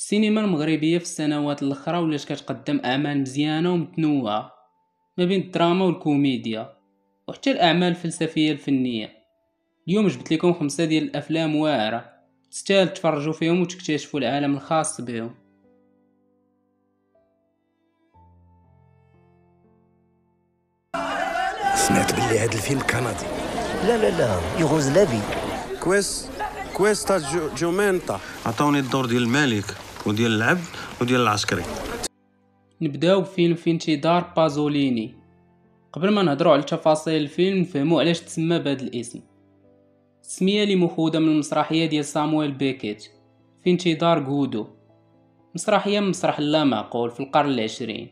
السينما المغربية في السنوات الأخرى ولات كتقدم أعمال مزيانة ومتنوعة ما بين الدراما والكوميديا وحتى الأعمال الفلسفية الفنية. اليوم جبت لكم 5 ديال الأفلام واعرة تستاهل تفرجوا فيهم وتكتشفوا العالم الخاص بهم. سمعت باللي هاد الفيلم كندي. لا يوغوسلافي. كويستا جومنتا. عطاوني الدور ديال الملك وديال العبد وديال العسكري. نبداو بفيلم في انتظار بازوليني. قبل ما نهضروا على تفاصيل الفيلم نفهموا علاش تسمى بهذا الاسم. السميه اللي مأخوذه من المسرحيه ديال سامويل بيكيت في انتظار غودو، مسرحيه من مسرح لا معقول في القرن العشرين.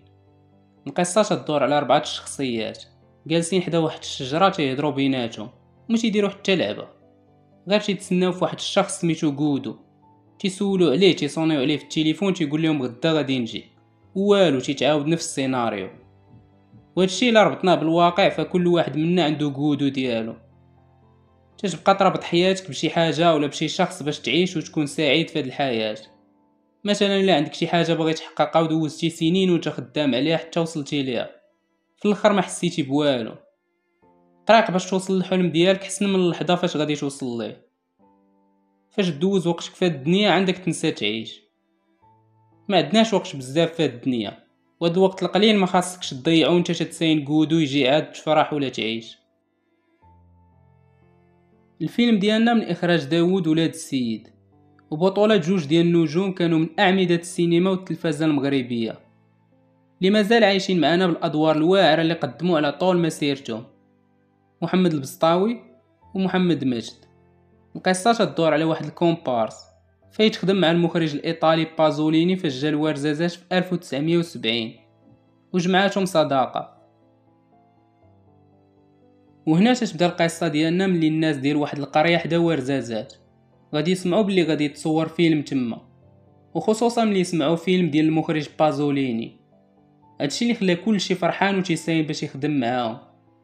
القصه تدور على 4 شخصيات جالسين حدا واحد الشجره تيهضروا بيناتهم وما تيديروا حتى لعبه، غير تيتسناو في واحد الشخص سميتو غودو. تيسولوا عليه، تيصونيو عليه في التليفون، تيقول لهم غدا غادي نجي، والو تيتعاود نفس السيناريو. وهادشي الا ربطناه بالواقع فكل واحد منا عنده غودو ديالو. تتبقى تربط حياتك بشي حاجه ولا بشي شخص باش تعيش وتكون سعيد في هاد الحياه. مثلا الا عندك شي حاجه باغي تحققها ودوزتي سنين وانت خدام عليها حتى وصلتي ليها، في الاخر ما حسيتي بوالو. طريق باش توصل للحلم ديالك حسن من اللحظه فاش غادي توصل ليه. فاش دوز وقتك في هاد الدنيا عندك تنسى تعيش. ما عندناش وقت بزاف في هاد الدنيا، وهاد الوقت القليل ما خاصكش تضيعو انت تتساين غودو يجي عاد تفرح ولا تعيش. الفيلم ديالنا من اخراج داوود ولاد السيد، وبطولة جوج ديال النجوم كانوا من اعمدة السينما والتلفزه المغربيه اللي مازال عايشين معنا بالادوار الواعره اللي قدموا على طول مسيرتهم، محمد البسطاوي ومحمد مجد. القصه تدور على واحد الكومبارس فيتخدم مع المخرج الايطالي بازوليني فاش جا الورزازات في 1970 وجمعاتهم صداقه. وهنا تتبدا القصه ديالنا ملي الناس ديال واحد القريه حدا ورزازات غادي يسمعوا بلي غادي يتصور فيلم تما، وخصوصا ملي يسمعوا فيلم ديال المخرج بازوليني. هادشي اللي خلى كلشي فرحان وتيساين باش يخدم معاهم،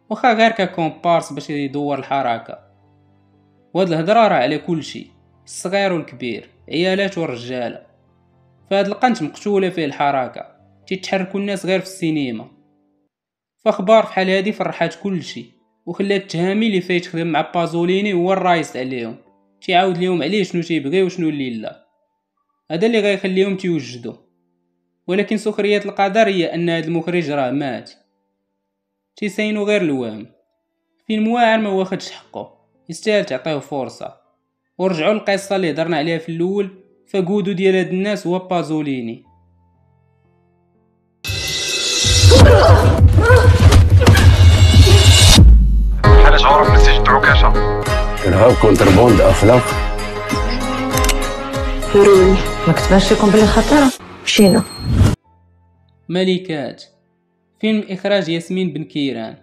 واخا غير ككومبارس باش يدور الحركه. وهاد الهضره راه على كلشي، الصغير والكبير، عيالات والرجاله. فهاد القنت مقتوله فيه الحركه، تيتحركوا الناس غير في السينما. فاخبار فحال هادي فرحات كلشي وخلات التهامي اللي فايت خدم مع بازوليني هو الرايس عليهم، تيعاود ليهم عليه شنو تيبغي وشنو اللي لا. هذا اللي غيخليهم تيوجدوا. ولكن سخرية القدر هي ان هذا المخرج راه مات، تيساينوا غير الوهم. فيلم واعر ما واخدش حقه، يستاهل تعطيه فرصه. ورجعوا للقصه اللي هضرنا عليها في الاول، فغودو ديال هاد الناس هو بازوليني. بحال شعور من السجن عكاشة. إرهاب كونتربوند أخلاق. هيروين ما كتبانش لكم بلي خطيرة. مشينا. ملكات، فيلم إخراج ياسمين بن كيران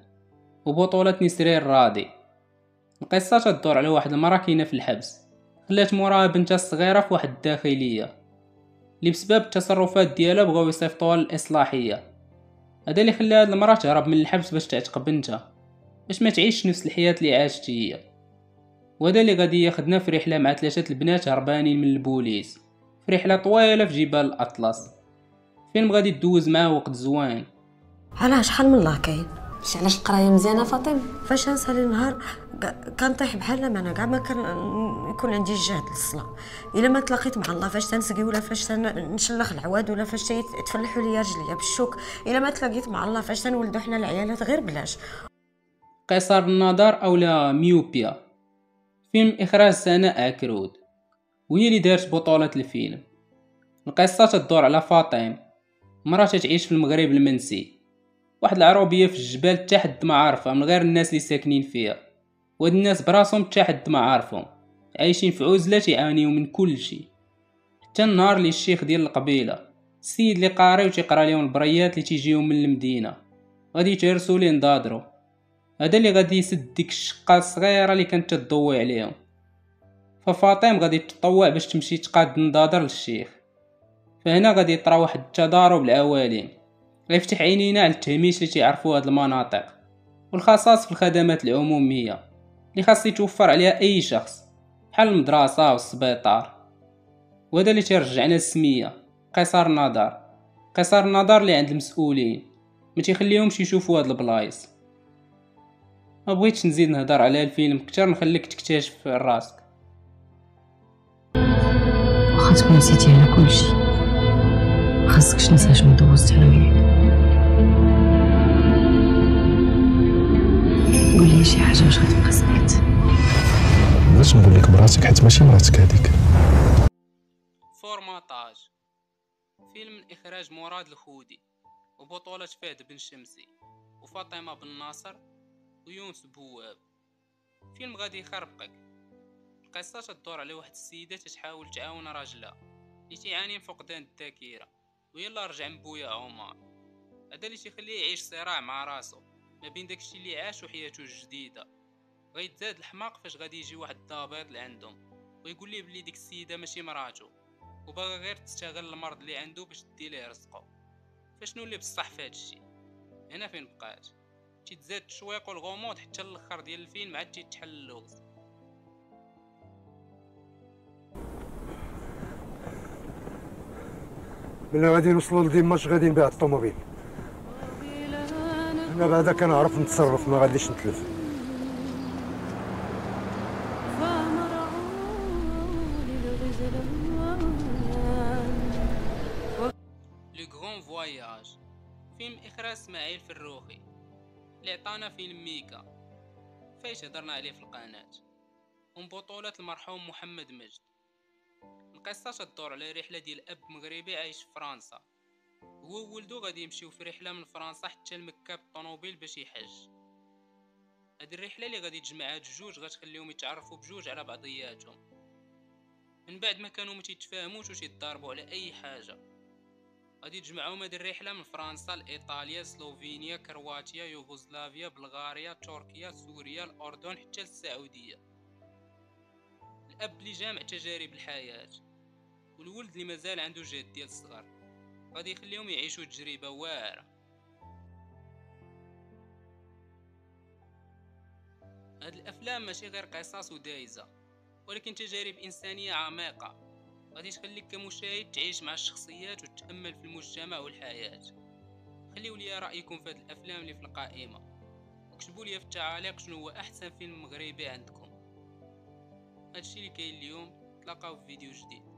وبطولة نسرين الراضي. القصة تدور على واحد المرأة كاينة في الحبس، خلات موراها بنتها الصغيرة في واحد الداخلية اللي بسبب التصرفات ديالها بغاو يصيفطوها للإصلاحية. هذا اللي خلى هاد المرأة تهرب من الحبس باش تعتق بنتها، باش ما تعيش نفس الحياة اللي عاشت هي. وهذا اللي غادي ياخدنا في رحلة مع 3 البنات هربانين من البوليس، في رحلة طويلة في جبال الأطلس. فيلم غادي تدوز معاه وقت زوين. علاش شحال من الله كاين؟ علاش القرايه مزيانه فاطمه؟ فاش نسالي نهار كنطيح بحال ما انا كاع ما كان يكون عندي الجهد للصلاه. الا ما تلاقيت مع الله فاش تنسقي ولا فاش تنشلخ العواد ولا فاش تفلحوا لي رجليا بالشوك، الا ما تلاقيت مع الله فاش تنولدوا حنا العيالات غير بلاش. قصر النظر اولا ميوبيا، فيلم اخراج سناء عكرود وهي اللي دارت بطولة الفيلم. القصة تدور على فاطمة، مرأة تعيش في المغرب المنسي، واحد العروبية في الجبال تحد ما عارفة من غير الناس اللي ساكنين فيها. وهاد الناس براسهم تحد ما عارفهم، عايشين في عزلة تعانيو من كل شيء. حتى النهار اللي الشيخ ديال القبيلة، السيد اللي قاري وتيقرا ليهم البريات اللي تيجيهم من المدينة، غادي يتهرسوا ليه نضادرو. هذا اللي غادي يسد ديك الشقة الصغيرة اللي كانت تضوي عليهم. ففاطمة غادي تطوع باش تمشي تقاد النضادر للشيخ. فهنا غادي يطرا واحد التضارب العوالم غيفتح عينينا على التهميش اللي تيعرفوا هاد المناطق والخصاص في الخدمات العموميه اللي خاص يتوفر عليها اي شخص، بحال المدرسه والسبيطار. وهذا اللي تيرجعنا للسميه قيصر النظر. قيصر النظر اللي عند المسؤولين ما تيخليهمش يشوفوا هاد البلايص. ما بغيتش نزيد نهضر على الفيلم كتر، نخليك تكتشف راسك. واخا تكون نسيتي على كلشي خاصكش تنسى شنو دوزت انا وياك. قولي شي حاجه واش غتبقى سمعت. باش نقول لك مراتك حيت ماشي مراتك هذيك. فورماتاج، فيلم من اخراج مراد الخودي وبطولة فهد بن شمسي وفاطمة بن ناصر ويونس بواب. فيلم غادي يخربقك. القصة تدور على واحد السيدة تحاول تعاون راجلها اللي تيعاني من فقدان الذاكرة، ويلا رجع من بويا عمر. هذا اللي تيخليه يعيش صراع مع راسو ما بين داكشي اللي عاش وحياته الجديدة. غيتزاد الحماق فاش غادي يجي واحد الضابط لعندهم ويقول ليه بلي ديك السيدة ماشي مراته وباغا غير تستغل المرض اللي عنده باش تدي ليه رزقه. فشنو اللي بصح في هادشي؟ هنا فين بقات تيتزاد التشويق والغموض حتى الاخر ديال الفيلم عاد تيتحل اللغز. ملي غادي نوصلوا لديماش غادي نبيع الطوموبيل. انا بعدا كنعرف نتصرف، ما غاديش نتلف. لو غران فواياج، فيلم اخراج اسماعيل فروخي اللي عطانا فيلم ميكا فايش هضرنا عليه في القناه، ومن بطولة المرحوم محمد مجد. القصة تدور على رحلة ديال اب مغربي عايش في فرنسا، هو وولدو غادي يمشيو في رحلة من فرنسا حتى لمكة بالطوموبيل باش يحج. هاد الرحلة اللي غادي تجمع هاد الجوج غتخليهم يتعرفوا بجوج على بعضياتهم من بعد ما كانوا متيتفاهموش وتيتضاربوا على اي حاجة. غادي تجمعهم هاد الرحلة من فرنسا لإيطاليا، سلوفينيا، كرواتيا، يوغوسلافيا، بلغاريا، تركيا، سوريا، الأردن حتى للسعودية. الأب اللي جامع تجارب الحياة والولد اللي مازال عنده جهد ديال الصغر غادي يخليهم يعيشوا تجربة واعرة. هاد الأفلام ماشي غير قصص ودايزة، ولكن تجارب إنسانية عميقة غادي تخليك كمشاهد تعيش مع الشخصيات وتتأمل في المجتمع والحياة. خليوا لي رأيكم في هاد الأفلام اللي في القائمة، وكتبوا لي في التعاليق شنو هو أحسن فيلم مغربي عندكم. هادشي اللي كاين اليوم، تلاقاو في فيديو جديد.